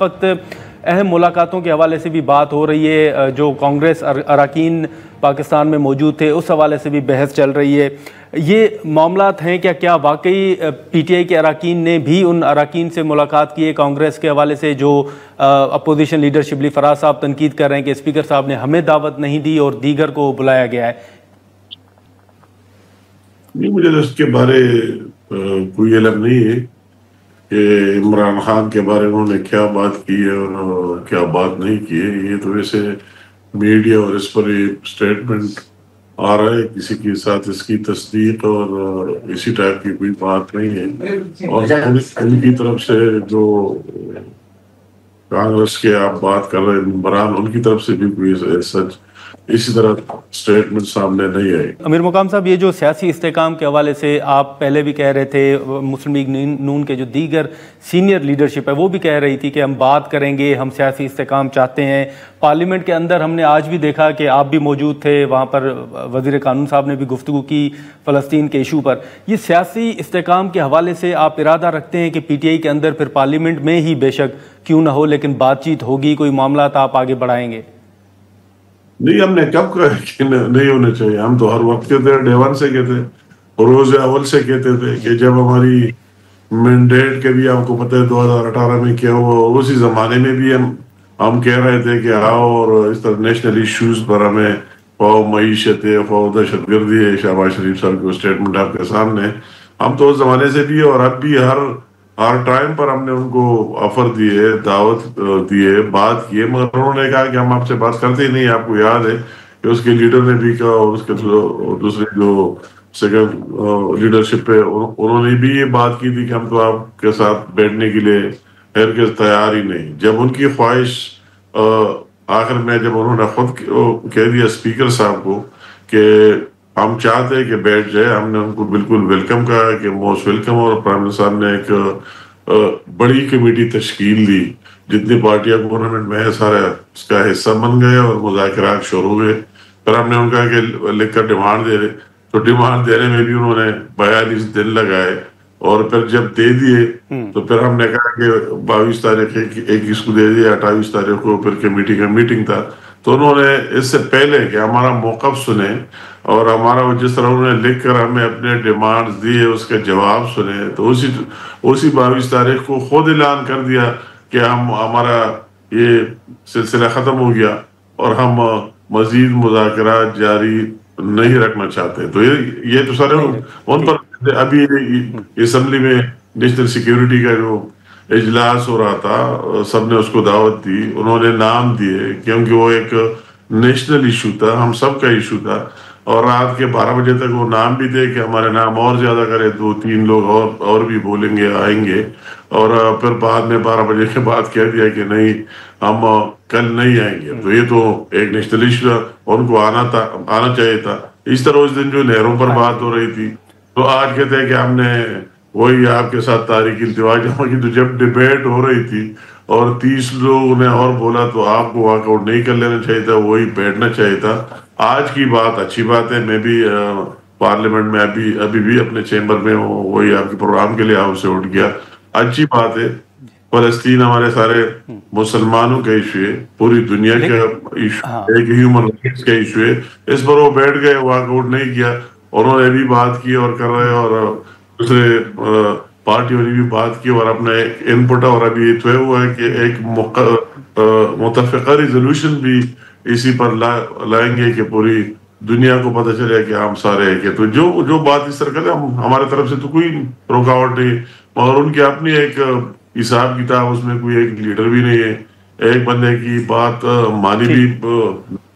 وقت اہم ملاقاتوں کے حوالے سے بھی بات ہو رہی ہے، جو کانگریس اراکین پاکستان میں موجود تھے اس حوالے سے بھی بحث چل رہی ہے. یہ معاملات ہیں کیا واقعی پی ٹی آئی کے اراکین نے بھی ان اراکین سے ملاقات کی ہے کانگریس کے حوالے سے جو اپوزیشن لیڈر شبلی فراز صاحب تنقید کر رہے ہیں کہ اسپیکر صاحب نے ہمیں دعوت نہیں دی اور دیگر کو بلایا گیا ہے؟ نہیں، مجھے اس کے بارے کوئی علم نہیں ہے کہ عمران خان کے بارے میں انہوں نے کیا بات کی ہے اور کیا بات نہیں کی ہے. یہ تو ویسے میڈیا اور اس پر ایک سٹیٹمنٹ آ رہا ہے، کسی کے ساتھ اس کی تصدیق اور اسی ٹائپ کی کوئی بات نہیں ہے. اور ان کی طرف سے جو کانگریس کے آپ بات کر رہے ہیں ممبران، ان کی طرف سے بھی کوئی سچ اسی طرح سٹیٹمنٹ سامنے نہیں آئی. امیر مقام صاحب، یہ جو سیاسی استحکام کے حوالے سے آپ پہلے بھی کہہ رہے تھے، مسلم لیگ نون کے جو دیگر سینئر لیڈرشپ ہے وہ بھی کہہ رہی تھی کہ ہم بات کریں گے، ہم سیاسی استحکام چاہتے ہیں. پارلیمنٹ کے اندر ہم نے آج بھی دیکھا کہ آپ بھی موجود تھے، وہاں پر وزیر قانون صاحب نے بھی گفتگو کی فلسطین کے ایشو پر. یہ سیاسی استحکام کے حوالے سے آپ ارادہ رکھتے ہیں کہ پی ٹی آئی کے اندر پھر پارلیمنٹ میں ہی بے شک کیوں نہ ہو لیکن بات چیت ہوگی، کوئی معاملات آپ آگے بڑھائیں گے؟ نہیں، ہم نے کب کہا کہ نہیں ہونے چاہیے. ہم تو ہر وقت کہتے ہیں، ڈے ون سے کہتے ہیں، روز اول سے کہتے تھے کہ جب ہماری مینڈیٹ کے بھی آپ کو پتہ ہے 2018 میں کیا ہوا، اسی زمانے میں بھی ہم کہہ رہے تھے کہ آؤ اور اس طرح نیشنل ایشوز پر ہمیں خواہ معیشت ہے، خواہ دہشت گردی ہے. شہباز شریف صاحب کو اسٹیٹمنٹ آپ کے سامنے، ہم تو اس زمانے سے بھی اور اب بھی ہر ٹائم پر ہم نے ان کو آفر دیے، دعوت دیے، بات کیے، مگر انہوں نے کہا کہ ہم آپ سے بات کرتے ہی نہیں. آپ کو یاد ہے کہ اس کے لیڈر نے بھی کہا اور اس کے دوسرے جو سیکنڈ لیڈرشپ پہ انہوں نے بھی یہ بات کی تھی کہ ہم تو آپ کے ساتھ بیٹھنے کے لیے ہرگز تیار ہی نہیں. جب ان کی خواہش آخر میں جب انہوں نے خود کہہ دیا اسپیکر صاحب کو کہ ہم چاہتے ہیں کہ بیٹھ جائے، ہم نے ان کو بالکل ویلکم کہا کہ موسٹ ویلکم. اور پرائم منسٹر صاحب نے ایک بڑی کمیٹی تشکیل دی، جتنی پارٹیاں گورنمنٹ میں ہے سارے اس کا حصہ بن گئے اور مذاکرات شروع ہوئے. پھر ہم نے ان کا کہ لکھ کر ڈیمانڈ دے رہے، تو ڈیمانڈ دینے میں بھی انہوں نے 42 دن لگائے. اور پھر جب دے دیے تو پھر ہم نے کہا کہ 22 تاریخ ایک اس کو دے دیا، 28 تاریخ کو پھر کمیٹی کا میٹنگ تھا. تو انہوں نے اس سے پہلے کہ ہمارا موقف سنیں اور ہمارا جس طرح انہوں نے لکھ کر ہمیں اپنے ڈیمانڈ دیے اس کے جواب سنے، تو اسی 22 تاریخ کو خود اعلان کر دیا کہ ہمارا یہ سلسلہ ختم ہو گیا اور ہم مزید مذاکرات جاری نہیں رکھنا چاہتے. تو یہ تو سارے ان پر ابھی اسمبلی میں نیشنل سیکیورٹی کا جو اجلاس ہو رہا تھا، سب نے اس کو دعوت دی، انہوں نے نام دیے کیونکہ وہ ایک نیشنل ایشو تھا، ہم سب کا ایشو تھا. اور رات کے 12 بجے تک وہ نام بھی دے کہ ہمارے نام اور زیادہ کرے، 2-3 لوگ اور بھی بولیں گے، آئیں گے. اور پھر بعد میں 12 بجے کے بعد کہہ دیا کہ نہیں، ہم کل نہیں آئیں گے. تو یہ تو ایک نیشنل ایشو تھا، ان کو آنا چاہیے تھا. اس طرح اس دن جو نہروں پر بات ہو رہی تھی، تو آج کہتے ہیں کہ ہم نے وہی آپ کے ساتھ تاریخ التوا جمع کی. تو جب ڈیبیٹ ہو رہی تھی اور 30 لوگوں نے اور بولا تو آپ کو واک آؤٹ نہیں کر لینا چاہیے تھا، وہی بیٹھنا چاہیے تھا. آج کی بات اچھی بات ہے، میں بھی پارلیمنٹ میں ابھی بھی اپنے چیمبر میں ہوں، وہی آپ کے پروگرام کے لیے ہاؤس سے اٹھ گیا. اچھی بات ہے، فلسطین ہمارے سارے مسلمانوں کا ایشو ہے، پوری دنیا کا ایشو ہے، ایک ہیومن رائٹس کا ایشو ہے. اس پر وہ بیٹھ گئے، واک آؤٹ نہیں کیا. انہوں نے بھی بات کی اور کر رہے، اور دوسرے پارٹیوں نے بھی بات کی اور اپنا ایک انپٹ. اور ابھی یہ طے ہوا ہے کہ ایک متفقہ ریزولوشن بھی اسی پر لائیں گے کہ پوری دنیا کو پتہ چلے کہ ہم سارے ہیں. کہ تو جو بات اس طرح کرتے ہمارے طرف سے تو کوئی رکاوٹ نہیں، مگر ان کی اپنی ایک حساب کتاب، اس میں کوئی ایک لیڈر بھی نہیں ہے، ایک بندے کی بات مانی بھی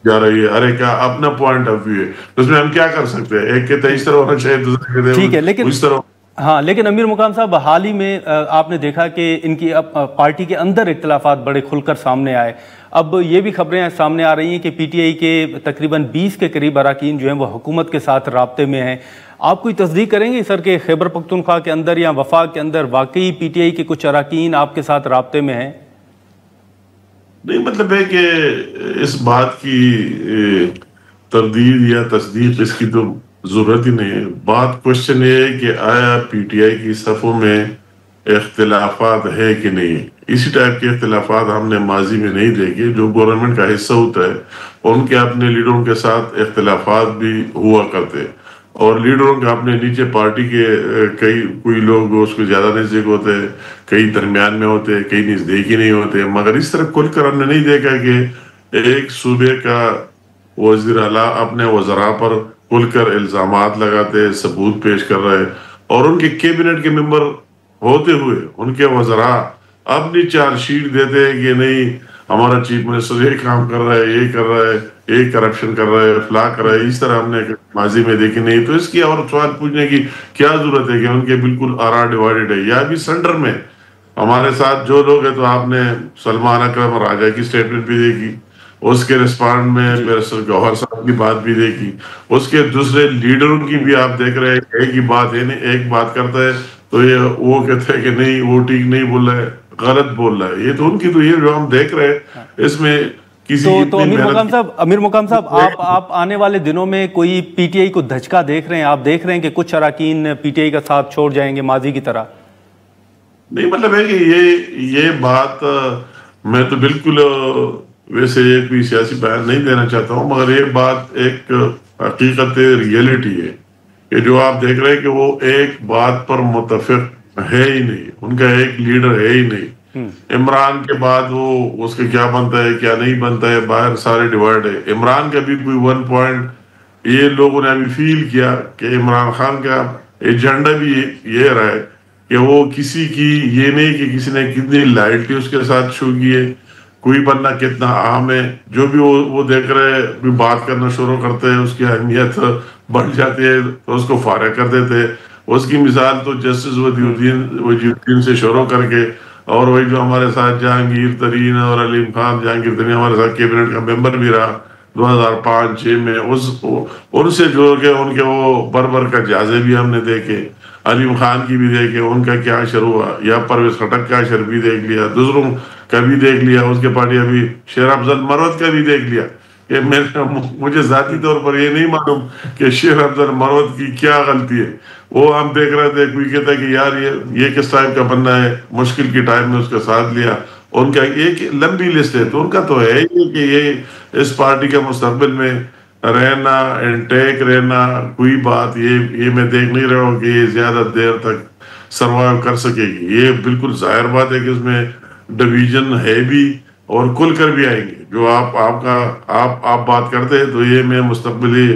جا رہی ہے، ہر ایک کا اپنا پوائنٹ آف ویو ہے. اس میں ہم کیا کر سکتے ہیں؟ ایک کہتے ہیں اس طرح ہونا چاہیے، دوسرے کہتے ہیں اس طرح. ہاں، لیکن امیر مقام صاحب، حال ہی میں آپ نے دیکھا کہ ان کی پارٹی کے اندر اختلافات بڑے کھل کر سامنے آئے. اب یہ بھی خبریں سامنے آ رہی ہیں کہ پی ٹی آئی کے تقریباً 20 کے قریب اراکین جو ہیں وہ حکومت کے ساتھ رابطے میں ہیں. آپ کوئی تصدیق کریں گے سر کہ خیبر پختونخوا کے اندر یا وفاق کے اندر واقعی پی ٹی آئی کے کچھ اراکین آپ کے ساتھ رابطے میں ہیں؟ نہیں، مطلب ہے کہ اس بات کی تردید یا تصدیق اس کی تو ضرورت ہی نہیں ہے. بات کوشچن یہ ہے کہ آیا پی ٹی آئی کی صفوں میں اختلافات ہے کہ نہیں. اسی ٹائپ کے اختلافات ہم نے ماضی میں نہیں دیکھے. جو گورنمنٹ کا حصہ ہوتا ہے ان کے اپنے لیڈروں کے ساتھ اختلافات بھی ہوا کرتے, اور لیڈروں کا اپنے نیچے پارٹی کے کوئی لوگ اس کو زیادہ نزدیک ہوتے, کئی درمیان میں ہوتے, کئی نزدیک ہی نہیں ہوتے. مگر اس طرح کھل کر ہم نے نہیں دیکھا کہ ایک صوبے کا وزیر اعلیٰ اپنے وزراء پر کھل کر الزامات لگاتے, ثبوت پیش کر رہے, اور ان کے کیبنٹ کے ممبر ہوتے ہوئے ان کے وزراء اپنی چارج شیٹ دیتے ہیں کہ نہیں ہمارا چیف منسٹر یہ کام کر رہا ہے, یہ کر رہا ہے, یہ کرپشن کر رہا ہے, فلاں کر رہا ہے. اس طرح ہم نے ماضی میں دیکھی نہیں. تو اس کی اور سوال پوچھنے کی کیا ضرورت ہے کہ ان کے بالکل آرا ڈیوائیڈڈ ہے. یا بھی سینٹر میں ہمارے ساتھ جو لوگ ہیں, تو آپ نے سلمان اکرم راجہ کی سٹیٹمنٹ بھی دیکھی, اس کے رسپانڈ میں بیرسٹر گوہر صاحب کی بات بھی دیکھی, اس کے دوسرے لیڈروں کی بھی آپ دیکھ رہے ہیں. ایک ہی بات ہے نہیں, ایک بات کرتا ہے تو یہ وہ کہتے ہیں کہ نہیں وہ ٹھیک نہیں بول رہا ہے, غلط بول رہا ہے. یہ تو ان کی تو یہ جو ہم دیکھ رہے ہیں اس میں تو امیر مقام صاحب آپ آنے والے دنوں میں کوئی پی ٹی آئی کو دھچکا دیکھ رہے ہیں؟ آپ دیکھ رہے ہیں کہ کچھ اراکین پی ٹی آئی کا ساتھ چھوڑ جائیں گے ماضی کی طرح؟ نہیں, مطلب ہے کہ یہ بات میں تو بالکل ویسے ایک بھی سیاسی بیان نہیں دینا چاہتا ہوں, مگر یہ بات ایک حقیقت ریئلٹی ہے کہ جو آپ دیکھ رہے ہیں کہ وہ ایک بات پر متفق ہے ہی نہیں, ان کا ایک لیڈر ہے ہی نہیں. عمران کے بعد وہ اس کا کیا بنتا ہے کیا نہیں بنتا ہے, باہر سارے ڈیوائڈ ہے. عمران کا بھی کوئی ون پوائنٹ یہ لوگوں نے ابھی فیل کیا کہ عمران خان کا ایجنڈا بھی یہ رہا ہے کہ وہ کسی کی یہ نہیں کہ کسی نے کتنی لائٹلی اس کے ساتھ شو کی ہے, کوئی بندہ کتنا اہم ہے, جو بھی وہ دیکھ رہے بات کرنا شروع کرتے ہیں, اس کی اہمیت بڑھ جاتی ہے تو اس کو فارغ کر دیتے. اس کی مثال تو جسٹس وجیہ الدین سے شروع کر کے, اور وہی جو ہمارے ساتھ جہانگیر ترین اور علیم خان, جہانگیر ترین ہمارے ساتھ کیبنٹ کا ممبر بھی رہا 2005-06 میں, ان سے جو کہ ان کے وہ بر کا جائزے بھی ہم نے دیکھے, علیم خان کی بھی دیکھے ان کا کیا اشر ہوا, یا پرویز خٹک کا اشر بھی دیکھ لیا, دوسروں کا بھی دیکھ لیا, اس کے پارٹی ابھی شیر افضل مروت کا بھی دیکھ لیا. کہ مجھے ذاتی طور پر یہ نہیں معلوم کہ شیر افضل مروت کی کیا غلطی ہے. وہ ہم دیکھ رہے تھے, کوئی کہتا ہے کہ یار یہ کس ٹائپ کا بندہ ہے, مشکل کی ٹائم میں اس کا ساتھ لیا. ان کا ایک لمبی لسٹ ہے, تو ان کا تو ہے ہی کہ یہ اس پارٹی کا مستقبل میں رہنا, انٹیک رہنا, کوئی بات یہ میں دیکھ نہیں رہا ہوں کہ یہ زیادہ دیر تک سروائیو کر سکے گی. یہ بالکل ظاہر بات ہے کہ اس میں ڈویژن ہے بھی, اور کھل کر بھی آئیں گے. جو آپ بات کرتے ہیں تو یہ میں مستقبلی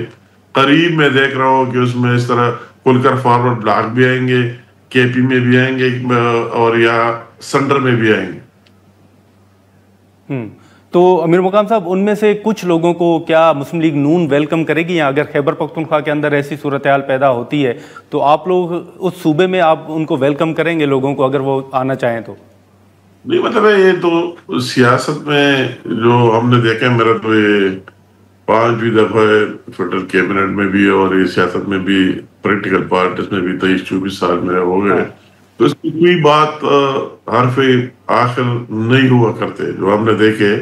قریب میں دیکھ رہا ہوں کہ اس میں اس طرح کھل کر فارورڈ بلاک بھی آئیں گے, کے پی میں بھی آئیں گے, اور یا سینٹر میں بھی آئیں گے. تو امیر مقام صاحب, ان میں سے کچھ لوگوں کو کیا مسلم لیگ نون ویلکم کرے گی, یا اگر خیبر پختونخوا کے اندر ایسی صورتحال پیدا ہوتی ہے تو آپ لوگ اس صوبے میں آپ ان کو ویلکم کریں گے لوگوں کو, اگر وہ آنا چاہیں تو؟ نہیں, مطلب ہے یہ تو سیاست میں جو ہم نے دیکھا, میرا تو یہ 5ویں دفعہ فیڈرل کیبنٹ میں بھی اور یہ سیاست میں بھی پریکٹیکل پارٹ اس میں بھی 23-24 سال میرے ہو گئے, تو اس کی کوئی بات حرف آخر نہیں ہوا کرتے. جو ہم نے دیکھے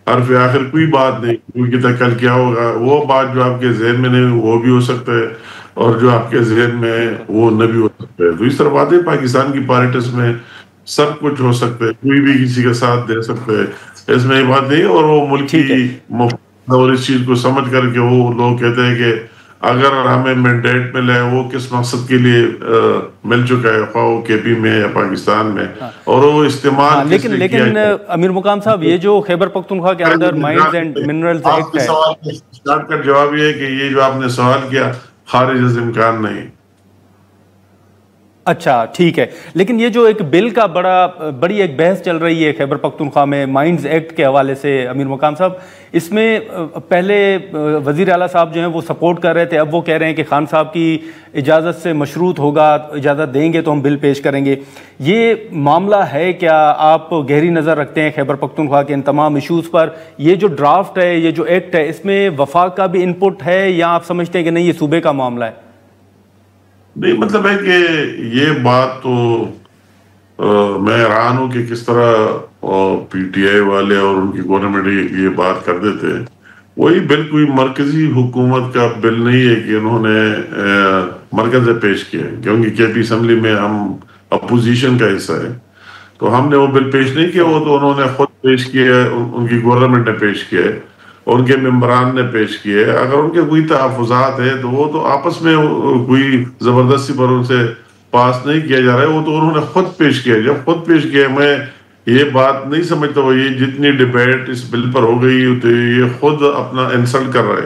حرف آخر کوئی بات نہیں, کوئی کہتا کل کیا ہوگا, وہ بات جو آپ کے ذہن میں نہیں وہ بھی ہو سکتا ہے, اور جو آپ کے ذہن میں ہے وہ نہ بھی ہو سکتا ہے. تو اس طرح باتیں پاکستان کی پالیٹکس میں سب کچھ ہو سکتا ہے, کوئی بھی کسی کا ساتھ دے سکتا ہے, اس میں یہ بات نہیں. اور وہ ملک کی مفاد اور اس چیز کو سمجھ کر کے وہ لوگ کہتے ہیں کہ اگر ہمیں مینڈیٹ ملا ہے وہ کس مقصد کے لیے مل چکا ہے, خواہ وہ کے پی میں یا پاکستان میں, اور وہ استعمال لیکن امیر مقام صاحب, یہ جو خیبر پختونخوا کے اندر مائنز اینڈ منرلز ایکٹ ہے, اسٹارٹ کر جواب یہ ہے کہ یہ جو آپ نے سوال کیا خارج از امکان نہیں. اچھا ٹھیک ہے, لیکن یہ جو ایک بل کا بڑی ایک بحث چل رہی ہے خیبر پختونخوا میں مائنز ایکٹ کے حوالے سے, امیر مقام صاحب, اس میں پہلے وزیر اعلیٰ صاحب جو ہیں وہ سپورٹ کر رہے تھے, اب وہ کہہ رہے ہیں کہ خان صاحب کی اجازت سے مشروط ہوگا, اجازت دیں گے تو ہم بل پیش کریں گے. یہ معاملہ ہے کیا؟ آپ گہری نظر رکھتے ہیں خیبر پختونخوا کے ان تمام ایشوز پر؟ یہ جو ڈرافٹ ہے, یہ جو ایکٹ ہے, اس میں وفاق کا بھی انپٹ ہے, یا آپ سمجھتے ہیں کہ نہیں یہ صوبے کا معاملہ ہے؟ نہیں, مطلب ہے کہ یہ بات تو میں حیران ہوں کہ کس طرح پی ٹی آئی والے اور ان کی گورنمنٹ یہ بات کر دیتے ہیں. وہی بل کوئی مرکزی حکومت کا بل نہیں ہے کہ انہوں نے مرکز سے پیش کیا, کیونکہ کے پی اسمبلی میں ہم اپوزیشن کا حصہ ہے. تو ہم نے وہ بل پیش نہیں کیا, وہ تو انہوں نے خود پیش کیا ہے, ان کی گورنمنٹ نے پیش کیا ہے, ان کے ممبران نے پیش کیے. اگر ان کے کوئی تحفظات ہیں تو وہ تو آپس میں کوئی زبردستی پر ان سے پاس نہیں کیا جا رہا ہے, وہ تو انہوں نے خود پیش کیا. جب خود پیش کیا, میں یہ بات نہیں سمجھتا ہوں یہ جتنی ڈیبیٹ اس بل پر ہو گئی تو یہ خود اپنا انسلٹ کر رہے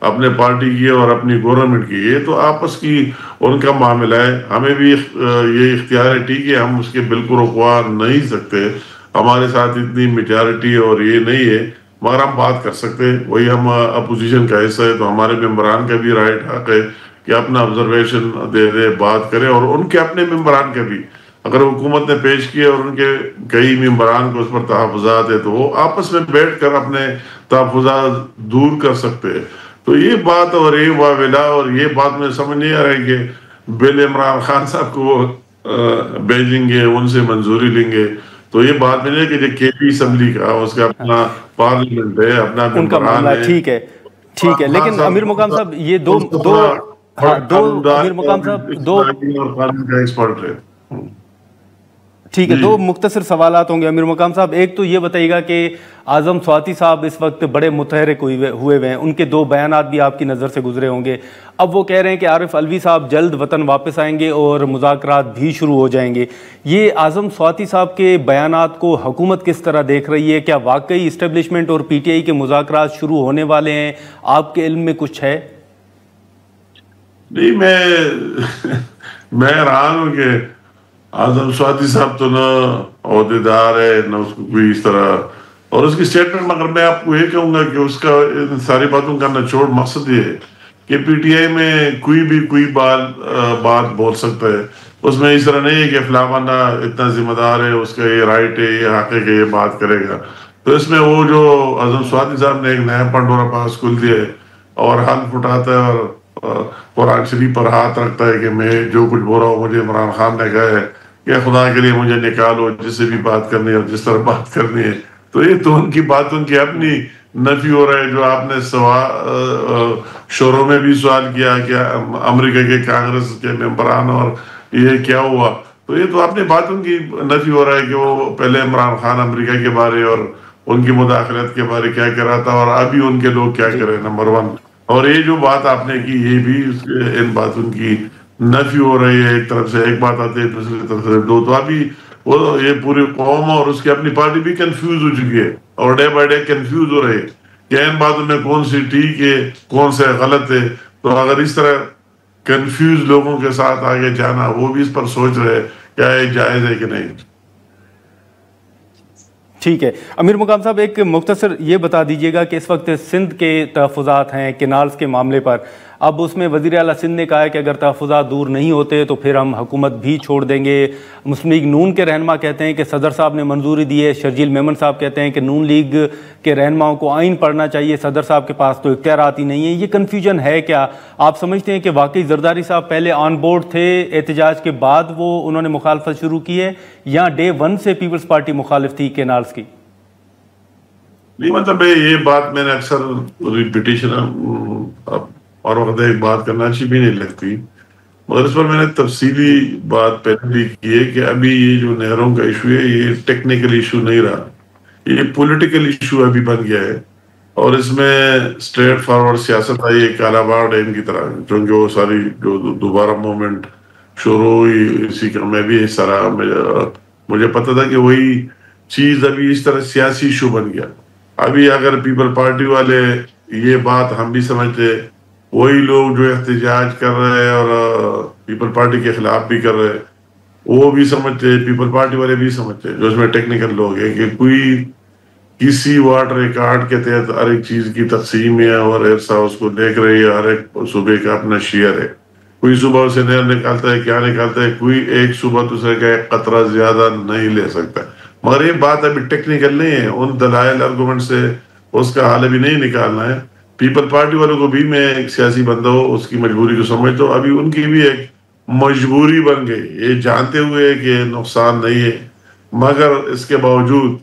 اپنے پارٹی کی اور اپنی گورنمنٹ کی. یہ تو آپس کی ان کا معاملہ ہے, ہمیں بھی یہ اختیار ہے, ٹھیک ہے ہم اس کے بل کو رکوا نہیں سکتے, ہمارے ساتھ اتنی میجارٹی اور یہ نہیں ہے, مگر ہم بات کر سکتے ہیں. وہی ہم اپوزیشن کا حصہ ہے تو ہمارے ممبران کا بھی رائٹ حق ہے کہ اپنا آبزرویشن دے دے, بات کرے, اور ان کے اپنے ممبران کا بھی اگر حکومت نے پیش کیے اور ان کے کئی ممبران کو اس پر تحفظات ہے تو وہ آپس میں بیٹھ کر اپنے تحفظات دور کر سکتے ہیں. تو یہ بات اور یہ واویلا اور یہ بات میں سمجھ نہیں آ رہا ہے کہ بل عمران خان صاحب کو بھیجیں گے, ان سے منظوری لیں گے, تو یہ بات میں نہیں کہ جو کے پی اسمبلی کا اس کا اپنا پارلیمنٹ ہے, اپنا ان کا معاملہ ہے. ٹھیک ہے ٹھیک ہے, لیکن امیر مقام صاحب یہ دو امیر مقام صاحب دو ایکسپرٹ ہے. ٹھیک ہے, دو مختصر سوالات ہوں گے امیر مقام صاحب. ایک تو یہ بتائیے گا کہ اعظم سواتی صاحب اس وقت بڑے متحرک ہوئے ہوئے ہیں, ان کے دو بیانات بھی آپ کی نظر سے گزرے ہوں گے. اب وہ کہہ رہے ہیں کہ عارف علوی صاحب جلد وطن واپس آئیں گے اور مذاکرات بھی شروع ہو جائیں گے. یہ اعظم سواتی صاحب کے بیانات کو حکومت کس طرح دیکھ رہی ہے؟ کیا واقعی اسٹیبلشمنٹ اور پی ٹی آئی کے مذاکرات شروع ہونے والے ہیں؟ آپ کے علم میں کچھ ہے؟ نہیں, میں حیران ہوں کہ اعظم سواتی صاحب تو نہ عہدیدار ہے نہ اس کو کوئی اس طرح, اور اس کی سٹیٹمنٹ, مگر میں آپ کو یہ کہوں گا کہ اس کا ان ساری باتوں کا نچوڑ مقصد یہ ہے کہ پی ٹی آئی میں کوئی بھی کوئی بات بول سکتا ہے. اس میں اس طرح نہیں ہے کہ فلاں بندہ اتنا ذمہ دار ہے, اس کا یہ رائٹ ہے, یہ حق ہے کہ یہ بات کرے گا. تو اس میں وہ جو اعظم سواتی صاحب نے ایک نیا پنڈورا باکس کھول دیا ہے اور حلف اٹھاتا ہے اور قرآن شریف پر ہاتھ رکھتا ہے کہ میں جو کچھ بول رہا ہوں مجھے عمران خان نے کہا ہے کہ خدا کے لیے مجھے نکالو, جس سے بھی بات کرنی ہے اور جس طرح بات کرنی ہے. تو یہ تو ان کی بات ان کی اپنی نفی ہو رہا ہے. جو آپ نے شوروں میں بھی سوال کیا کہ امریکہ کے کانگریس کے ممبران اور یہ کیا ہوا, تو یہ تو اپنی بات ان کی نفی ہو رہا ہے کہ وہ پہلے عمران خان امریکہ کے بارے اور ان کی مداخلت کے بارے کیا کر رہا تھا اور ابھی ان کے لوگ کیا کریں, نمبر 1. اور یہ جو بات آپ نے کی یہ بھی ان باتوں کی نفی ہو رہی ہے. ایک طرف سے ایک بات آتی ہے, دوسری طرف سے دو. تو ابھی وہ یہ پوری قوم اور اس کی اپنی پارٹی بھی کنفیوز ہو چکی ہے اور ڈے بائی ڈے کنفیوز ہو رہے ہیں کہ ان باتوں میں کون سی ٹھیک ہے کون سے غلط ہے. تو اگر اس طرح کنفیوز لوگوں کے ساتھ آگے جانا, وہ بھی اس پر سوچ رہے کیا یہ جائز ہے کہ نہیں. ٹھیک ہے امیر مقام صاحب, ایک مختصر یہ بتا دیجیے گا کہ اس وقت سندھ کے تحفظات ہیں کینالز کے معاملے پر, اب اس میں وزیر اعلیٰ سندھ نے کہا ہے کہ اگر تحفظات دور نہیں ہوتے تو پھر ہم حکومت بھی چھوڑ دیں گے. مسلم لیگ نون کے رہنما کہتے ہیں کہ صدر صاحب نے منظوری دی ہے. شرجیل میمن صاحب کہتے ہیں کہ نون لیگ کے رہنماؤں کو آئین پڑھنا چاہیے, صدر صاحب کے پاس تو اختیارات ہی نہیں ہیں. یہ کنفیوژن ہے کیا؟ آپ سمجھتے ہیں کہ واقعی زرداری صاحب پہلے آن بورڈ تھے, احتجاج کے بعد وہ انہوں نے مخالفت شروع کی ہے, یا ڈے 1 سے پیپلز پارٹی مخالف تھی کینالز کی؟ نہیں, مطلب یہ بات میں نے اکثر ریپیٹیشن اور وقت ایک بات کرنا اچھی بھی نہیں لگتی, مگر اس پر میں نے تفصیلی بات پہلے بھی کی ہے کہ ابھی یہ جو نہروں کا ایشو ہے یہ ٹیکنیکل ایشو نہیں رہا, یہ پولیٹیکل ایشو ابھی بن گیا ہے. اور اس میں اسٹریٹ فارورڈ سیاست آئی ہے کالا باغ ڈیم کی طرح, چونکہ وہ ساری جو دوبارہ موومنٹ شروع ہوئی اسی کا میں بھی حصہ رہا. مجھے پتا تھا کہ وہی چیز ابھی اس طرح سیاسی ایشو بن گیا. ابھی اگر پیپل پارٹی والے یہ بات ہم بھی سمجھتے, وہی لوگ جو احتجاج کر رہے ہیں اور پیپل پارٹی کے خلاف بھی کر رہے, وہ بھی سمجھتے, پیپل پارٹی والے بھی سمجھتے, جو اس میں ٹیکنیکل لوگ ہیں, کہ کوئی کسی واٹر ریکارڈ کے تحت ہر ایک چیز کی تقسیم ہے اور ایسا اس کو دیکھ رہی ہے, ہر ایک صوبے کا اپنا شیئر ہے. کوئی صوبہ اسے نہر نکالتا ہے, کیا نکالتا ہے, کوئی ایک صوبہ دوسرے کا ایک قطرہ زیادہ نہیں لے سکتا. مگر یہ بات ابھی ٹیکنیکل نہیں ہے, ان دلائل آرگومنٹ سے اس کا حل ابھی نہیں نکالنا ہے. پیپل پارٹی والوں کو بھی, میں ایک سیاسی بندہ ہوں, اس کی مجبوری کو سمجھتا ہوں, ابھی ان کی بھی ایک مجبوری بن گئی, یہ جانتے ہوئے کہ نقصان نہیں ہے, مگر اس کے باوجود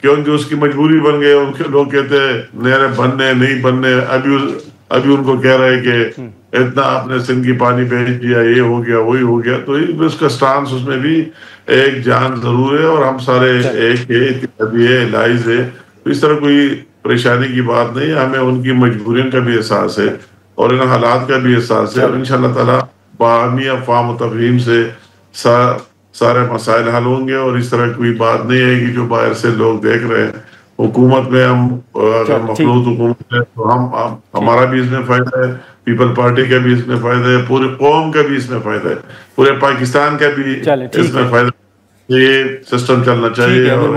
کیونکہ اس کی مجبوری بن گئی, ان کے لوگ کہتے ہیں نہریں بننے نہیں بننے, ابھی ان کو کہہ رہے کہ اتنا آپ نے سندھ کی پانی بھیج دیا، یہ ہو گیا وہی ہو گیا، تو اس کا سٹانس اس میں بھی ایک جان ضرور ہے، اور ہم سارے ایک اتحادی ہے، لائز ہے، اس طرح کوئی پریشانی کی بات نہیں ہے. ہمیں ان کی مجبوریوں کا بھی احساس ہے اور ان حالات کا بھی احساس ہے، اور انشاءاللہ تعالیٰ باہمی افہام و تفہیم سے سارے مسائل حل ہوں گے. اور اس طرح کوئی بات نہیں ہے کہ جو باہر سے لوگ دیکھ رہے ہیں حکومت میں، ہم اگر مخلوط حکومت ہے تو ہمارا بھی اس میں فائدہ ہے، پیپل پارٹی کا بھی اس میں فائدہ ہے، پورے قوم کا بھی اس میں فائدہ ہے، پورے پاکستان کا بھی اس میں فائدہ ہے. یہ سسٹم چلنا چاہیے. اور